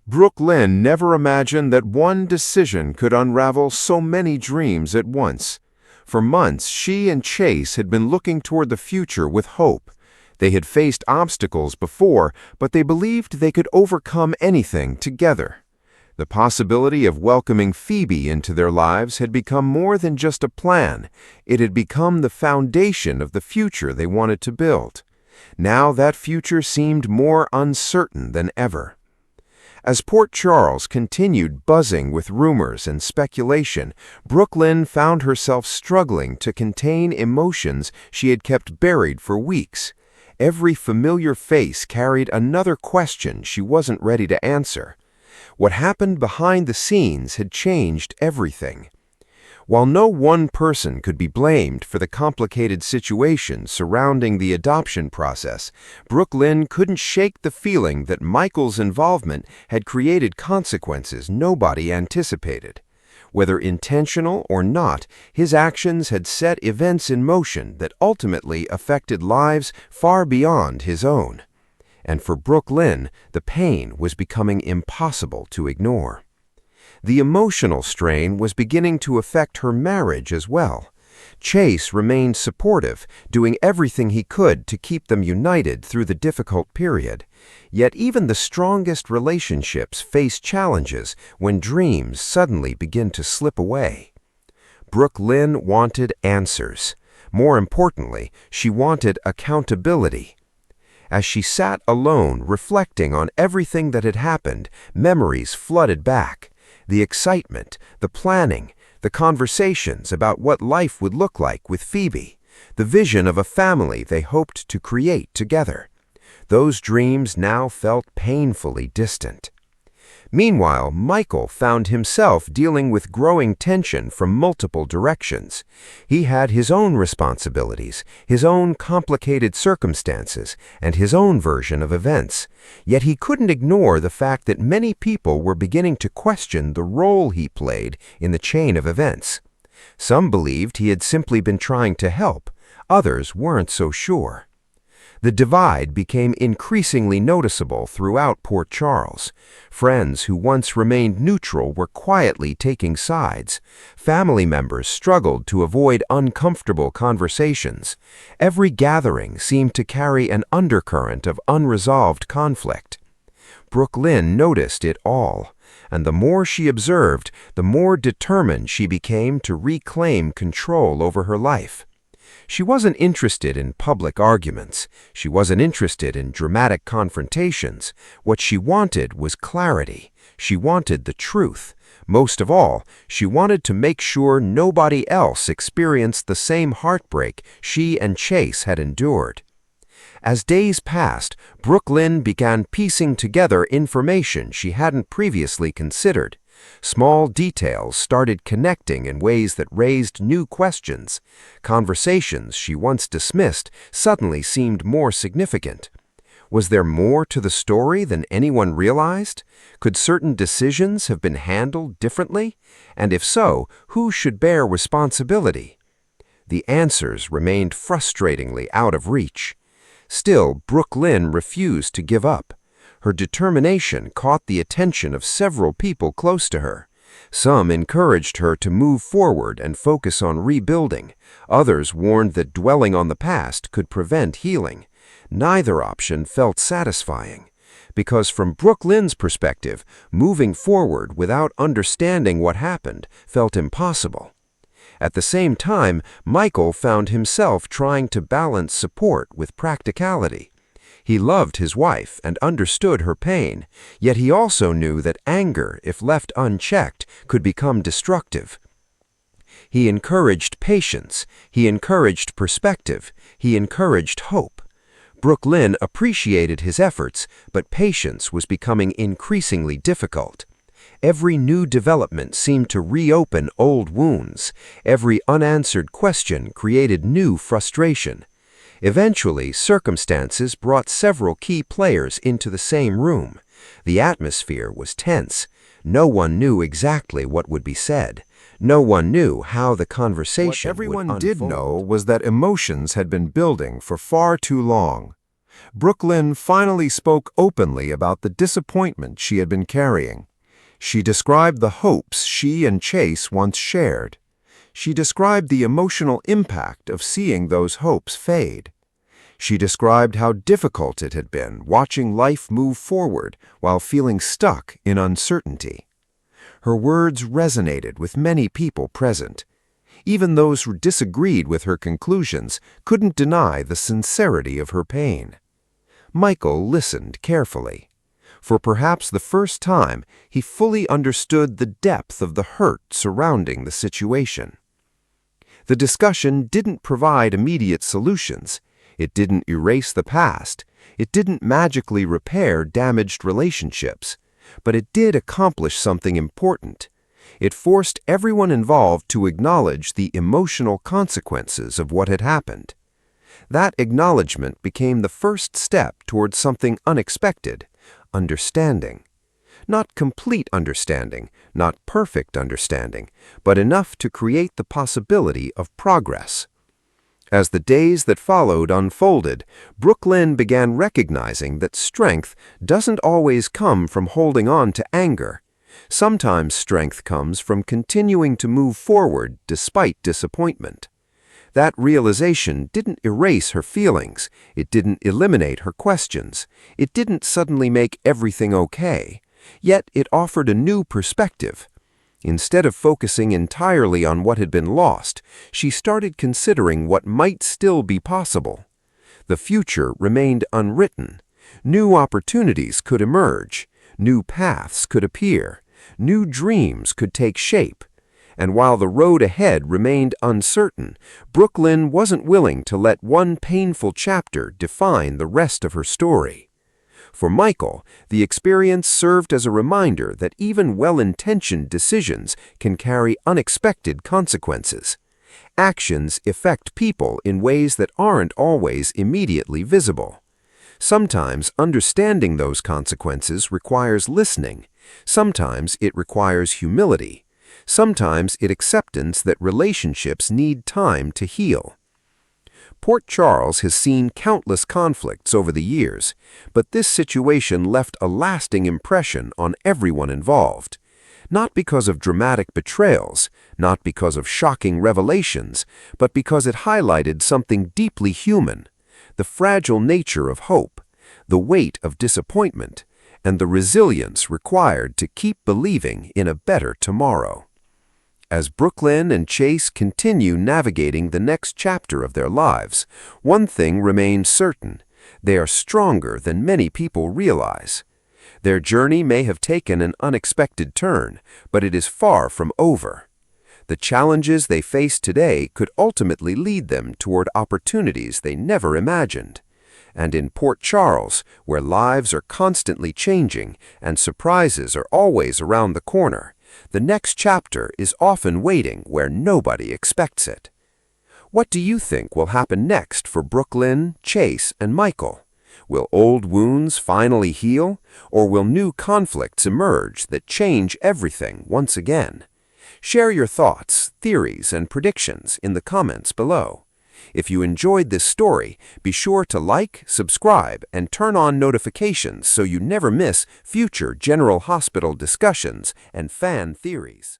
Brook Lynn never imagined that one decision could unravel so many dreams at once. For months, she and Chase had been looking toward the future with hope. They had faced obstacles before, but they believed they could overcome anything together. The possibility of welcoming Phoebe into their lives had become more than just a plan. It had become the foundation of the future they wanted to build. Now that future seemed more uncertain than ever. As Port Charles continued buzzing with rumors and speculation, Brook Lynn found herself struggling to contain emotions she had kept buried for weeks. Every familiar face carried another question she wasn't ready to answer. What happened behind the scenes had changed everything. While no one person could be blamed for the complicated situation surrounding the adoption process, Brook Lynn couldn't shake the feeling that Michael's involvement had created consequences nobody anticipated. Whether intentional or not, his actions had set events in motion that ultimately affected lives far beyond his own. And for Brook Lynn, the pain was becoming impossible to ignore. The emotional strain was beginning to affect her marriage as well. Chase remained supportive, doing everything he could to keep them united through the difficult period. Yet even the strongest relationships face challenges when dreams suddenly begin to slip away. Brook Lynn wanted answers. More importantly, she wanted accountability. As she sat alone, reflecting on everything that had happened, memories flooded back. The excitement, the planning, the conversations about what life would look like with Phoebe, the vision of a family they hoped to create together. Those dreams now felt painfully distant. Meanwhile, Michael found himself dealing with growing tension from multiple directions. He had his own responsibilities, his own complicated circumstances, and his own version of events. Yet he couldn't ignore the fact that many people were beginning to question the role he played in the chain of events. Some believed he had simply been trying to help. Others weren't so sure. The divide became increasingly noticeable throughout Port Charles. Friends who once remained neutral were quietly taking sides. Family members struggled to avoid uncomfortable conversations. Every gathering seemed to carry an undercurrent of unresolved conflict. Brook Lynn noticed it all, and the more she observed, the more determined she became to reclaim control over her life. She wasn't interested in public arguments. She wasn't interested in dramatic confrontations. What she wanted was clarity. She wanted the truth. Most of all, she wanted to make sure nobody else experienced the same heartbreak she and Chase had endured. As days passed, Brook Lynn began piecing together information she hadn't previously considered. Small details started connecting in ways that raised new questions. Conversations she once dismissed suddenly seemed more significant. Was there more to the story than anyone realized? Could certain decisions have been handled differently? And if so, who should bear responsibility? The answers remained frustratingly out of reach. Still, Brook Lynn refused to give up. Her determination caught the attention of several people close to her. Some encouraged her to move forward and focus on rebuilding. Others warned that dwelling on the past could prevent healing. Neither option felt satisfying, because from Brook Lynn's perspective, moving forward without understanding what happened felt impossible. At the same time, Michael found himself trying to balance support with practicality. He loved his wife and understood her pain, yet he also knew that anger, if left unchecked, could become destructive. He encouraged patience, he encouraged perspective, he encouraged hope. Brook Lynn appreciated his efforts, but patience was becoming increasingly difficult. Every new development seemed to reopen old wounds. Every unanswered question created new frustration. Eventually, circumstances brought several key players into the same room. The atmosphere was tense. No one knew exactly what would be said. No one knew how the conversation would unfold. What everyone did know was that emotions had been building for far too long. Brook Lynn finally spoke openly about the disappointment she had been carrying. She described the hopes she and Chase once shared. She described the emotional impact of seeing those hopes fade. She described how difficult it had been watching life move forward while feeling stuck in uncertainty. Her words resonated with many people present. Even those who disagreed with her conclusions couldn't deny the sincerity of her pain. Michael listened carefully. For perhaps the first time, he fully understood the depth of the hurt surrounding the situation. The discussion didn't provide immediate solutions. It didn't erase the past. It didn't magically repair damaged relationships. But it did accomplish something important. It forced everyone involved to acknowledge the emotional consequences of what had happened. That acknowledgement became the first step towards something unexpected: understanding. Not complete understanding, not perfect understanding, but enough to create the possibility of progress. As the days that followed unfolded, Brook Lynn began recognizing that strength doesn't always come from holding on to anger. Sometimes strength comes from continuing to move forward despite disappointment. That realization didn't erase her feelings. It didn't eliminate her questions. It didn't suddenly make everything okay. Yet it offered a new perspective. Instead of focusing entirely on what had been lost, she started considering what might still be possible. The future remained unwritten. New opportunities could emerge. New paths could appear. New dreams could take shape. And while the road ahead remained uncertain, Brook Lynn wasn't willing to let one painful chapter define the rest of her story. For Michael, the experience served as a reminder that even well-intentioned decisions can carry unexpected consequences. Actions affect people in ways that aren't always immediately visible. Sometimes understanding those consequences requires listening. Sometimes it requires humility. Sometimes it acceptance that relationships need time to heal. Port Charles has seen countless conflicts over the years, but this situation left a lasting impression on everyone involved. Not because of dramatic betrayals, not because of shocking revelations, but because it highlighted something deeply human: the fragile nature of hope, the weight of disappointment, and the resilience required to keep believing in a better tomorrow. As Brook Lynn and Chase continue navigating the next chapter of their lives, one thing remains certain: they are stronger than many people realize. Their journey may have taken an unexpected turn, but it is far from over. The challenges they face today could ultimately lead them toward opportunities they never imagined. And in Port Charles, where lives are constantly changing and surprises are always around the corner, the next chapter is often waiting where nobody expects it. What do you think will happen next for Brook Lynn, Chase, and Michael? Will old wounds finally heal, or will new conflicts emerge that change everything once again? Share your thoughts, theories, and predictions in the comments below. If you enjoyed this story, be sure to like, subscribe, and turn on notifications so you never miss future General Hospital discussions and fan theories.